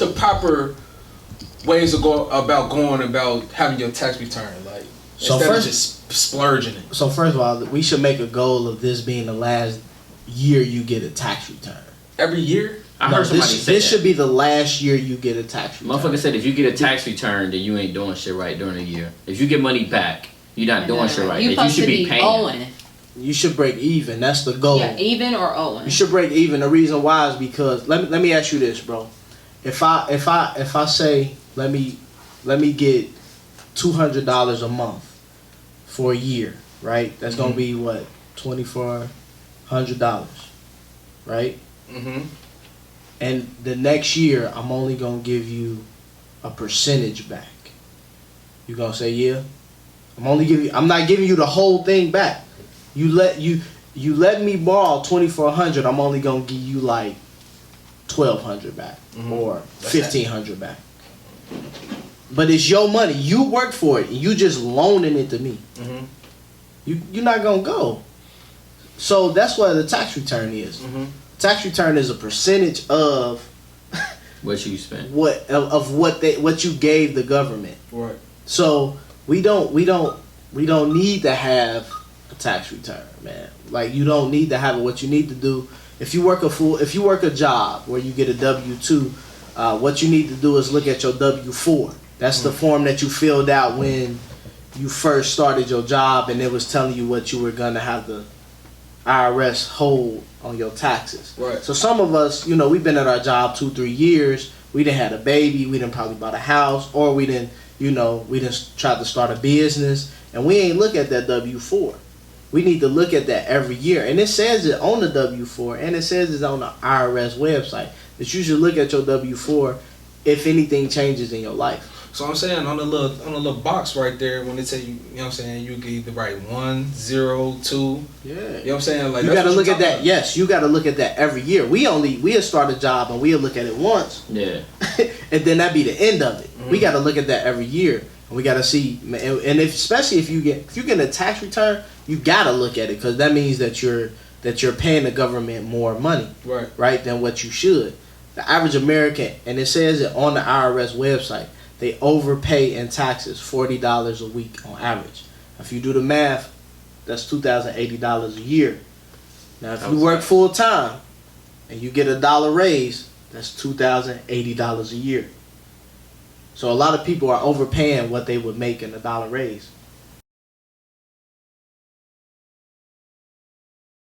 the proper ways of going about having your tax return, like so instead first, of just splurging it? So first of all, we should make a goal of this being the last year you get a tax return. Every year? I heard somebody say this should be the last year you get a tax return. Motherfucker said if you get a tax return, then you ain't doing shit right during the year. If you get money back, you're not doing shit right. You You should be paying. owing. You should break even. That's the goal. Yeah, even or owing. You should break even. The reason why is because let me ask you this, bro. If I say let me get $200 a month for a year, right? That's gonna be what, $2,400, right? Mm-hmm. And the next year I'm only gonna give you a percentage back. You gonna say yeah? I'm not giving you the whole thing back. You let me borrow $2,400. I'm only gonna give you like $1,200 back or $1,500 back. But it's your money. You work for it. And you just loaning it to me. Mm-hmm. You're not gonna go. So that's what the tax return is. Mm-hmm. Tax return is a percentage of What you spent. what you gave the government. Right. So we don't need to have a tax return, man. Like, you don't need to have it. What you need to do, if you work a job where you get a W-2, what you need to do is look at your W-4. That's the form that you filled out when you first started your job, and it was telling you what you were gonna have the IRS hold on your taxes. Right. So some of us, we've been at our job 2-3 years. We done had a baby. We done probably bought a house, or we done tried to start a business, and we ain't look at that W-4. We need to look at that every year, and it says it on the W-4, and it says it's on the IRS website that you should look at your W-4 if anything changes in your life. So I'm saying on the little box right there, when they tell you, you know what I'm saying, you can either write 1, 0, 2. Yeah. You know what I'm saying? Like, you got to look at that. About. Yes, you got to look at that every year. We'll start a job and we'll look at it once. Yeah. And then that be the end of it. Mm-hmm. We got to look at that every year. And we got to see, and especially if you get a tax return, you got to look at it, because that means that you're paying the government more money, right, than what you should. The average American, and it says it on the IRS website, they overpay in taxes $40 a week on average. If you do the math, that's $2,080 a year. Now, if you work full time and you get $1 raise, that's $2,080 a year. So a lot of people are overpaying what they would make in $1 raise.